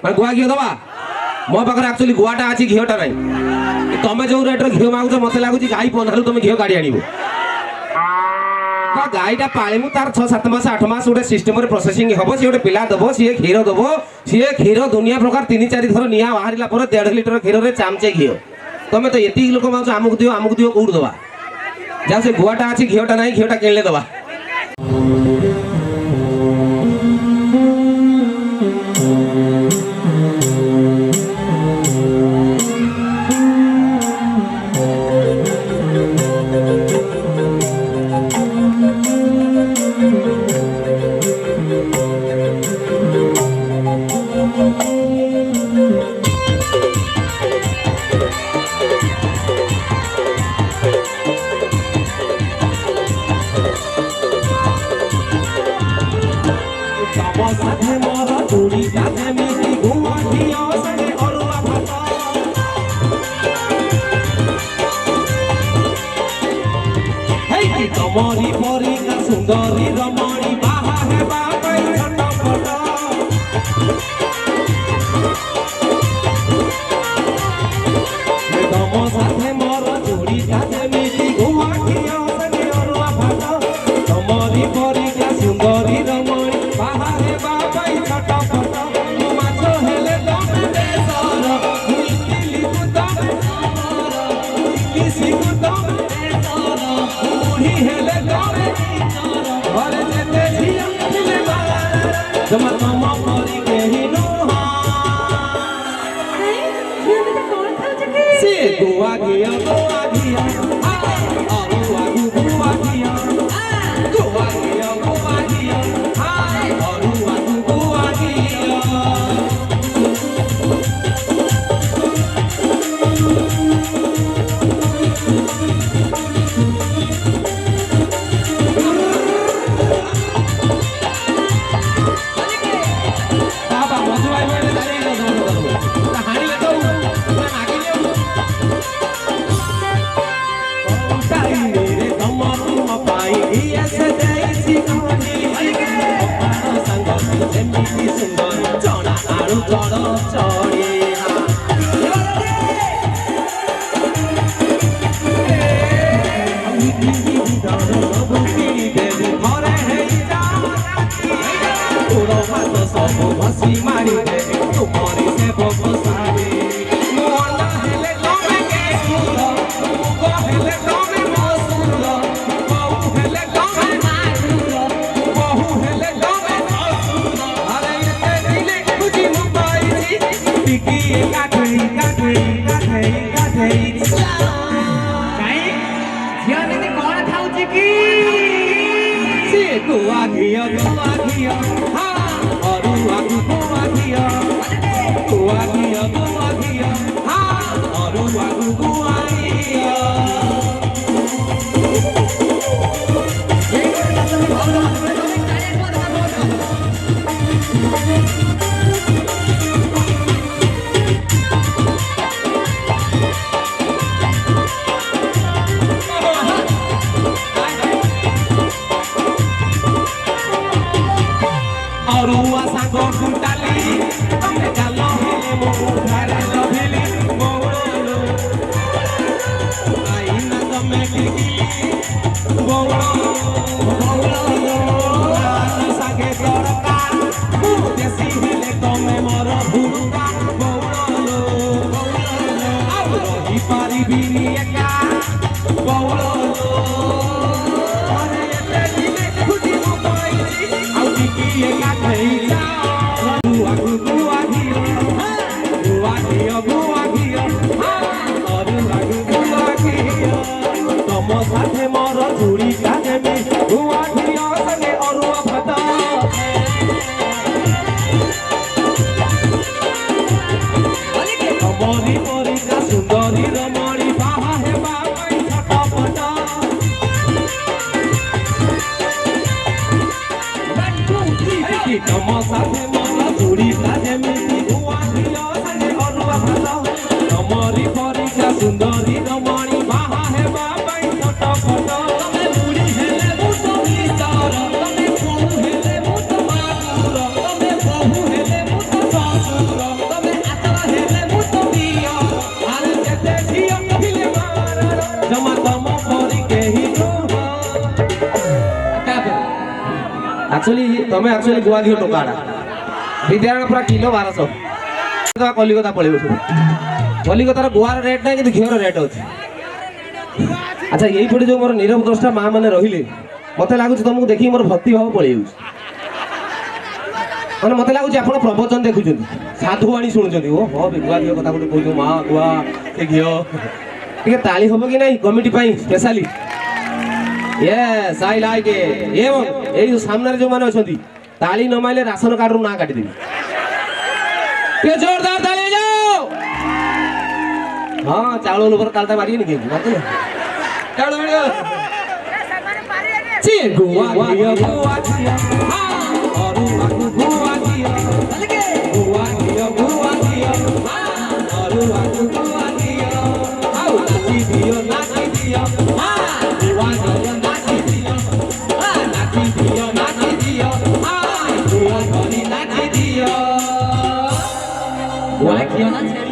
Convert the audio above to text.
ମାନେ ଗୁଆ ଘିଅ ଦବା ମୋ ପାଖରେ ଆକ୍ଚୁଆଲି ଗୁଆଟା ଅଛି ଘିଅଟା ନାହିଁ ତମେ ଯୋଉ ରେଟ୍ର ଘିଅ ମାଗୁଛ ମତେ ଲାଗୁଛି ଗାଈ ପହ୍ନାରୁ ତମେ ଘିଅ କାଢି ଆଣିବ ଗାଈଟା ପାଳିମୁ ତାର 6-7 ମାସ 8 ମାସ ଗୋଟେ ସିଷ୍ଟମରେ ପ୍ରୋସେସିଂ ହବ ସିଏ ଗୋଟେ ପିଲା ଦବ ସିଏ କ୍ଷୀର ଦବ ସିଏ କ୍ଷୀର ଦୁନିଆ ପ୍ରକାର 3-4 ଥର ନିଆଁ ବାହାରିଲା ପରେ 1.5 ଲିଟର କ୍ଷୀରରେ ଚାମଚେ ଘିଅ ତମେ ତ ଏତିକି ଲୋକ ମାଗୁଛ ଆମକୁ ଦିଅ କୋଉଠୁ ଦବା ଯାହା ସେ ଗୁଆଟା ଅଛି ଘିଅଟା ନାହିଁ ଘିଅଟା କିଣିଲେ ଦବା तमरी परी का सुंदरी रमणी बाहा है बापई छटपट तम साथे मोर जोड़ी जाते मिली गुआ घिया सगे अरुआ भात तमरी परी का सुंदरी रमणी बाहा है बापई छटपट तू माछो हेले तमे देसर मुइली कुतमे समर किसी कुतमे देसर मुही हेले तमे घर जेते झिया मिले बाला जमा तम परी केही नुहा से गुआ घिया अरुआ घिया अरुआ घिया गुआ घिया अरुआ गुआ घिया बाबा मधुबाई मैंने दारी लो कहानी ले दो मैं आगे ले ताई मेरे दमन पाई ऐसे जैसी कहानी अपना संग जेमिति सुंदर चना आलू चढ़ चढ़े सब हसी मारी दे तुम्हारी से बसारी मोहना हेले तमे के सुर मुगो हेले तमे मसूर बहु हेले तमे मासूर बहु हेले तमे मसूर अरे ये दिले खुजी मुंबई जी टिकी काठई काई झिया ने कोन खाउची की से गुआ घिया हां अरुआ गुआ घिया हाँ अरुआ गुआ घिया अरुआ सांग कुटाली तमे जाल हेले मो घरे लभिली मौड़लो आईना तमे गिगिली मौड़लो सागे तड़का देसी हेले तमे मोर भुरुका मौड़लो अब रही पारिबिनी एका मौड़लो अरे एते दिले खुदी मुंबई आउ टिकी एका खैला गुआ घिया अरुआ गुआ घिया तम साथे मोर चूड़ी काजेमी गुआ घिया सगे अरुआ भात तमरी परी का सुंदरी रमणी बाहा है बापई छटपट तम साथे मोर चूड़ी काजेमी गुआ घिया सगे अरुआ भात तमरी परी का सुंदरी रमणी बाहा है बापई छटपट तमे बुढ़ी हेले मुट भीतर तमे बहु हेले मुट माकुर तमे बहु हेले मुट ससुर एक्चुअली गुआ घी टोकाड़ा विद्यारण पूरा किलो 1200 कलिकता पड़े कलिकतार गुआर रेट ना कि घीर रेट अच्छे अच्छा यही पटे जो मोर नीरव द्रष्टा माँ मैंने रहिले मत लगुच तुमको देखिए मोर भक्ति भाव पड़े मैंने मत लगुच आप प्रवचन देखुं साधुवाणी शुणुंट ओ हाँ गुआ घी कथा गोटे कहूँ माँ गुआ से घी टे ताली हम कि नहीं committee specially yes I like it एवं ये सामने जो मैंने अच्छा ताली न माइले राशन कार्ड ना काटिदेवी टे जोरदार ताली जाओ हाँ चावल ऊपर तालता मारिए नहीं क्या चावल वीडियो ची गुआ घिया गुआ घिया और वाकु गुआ घिया गुआ घिया और वाकु गुआ घिया आओ नाची दियो गुआ घिया नाची दियो गुआ घिया नाची दियो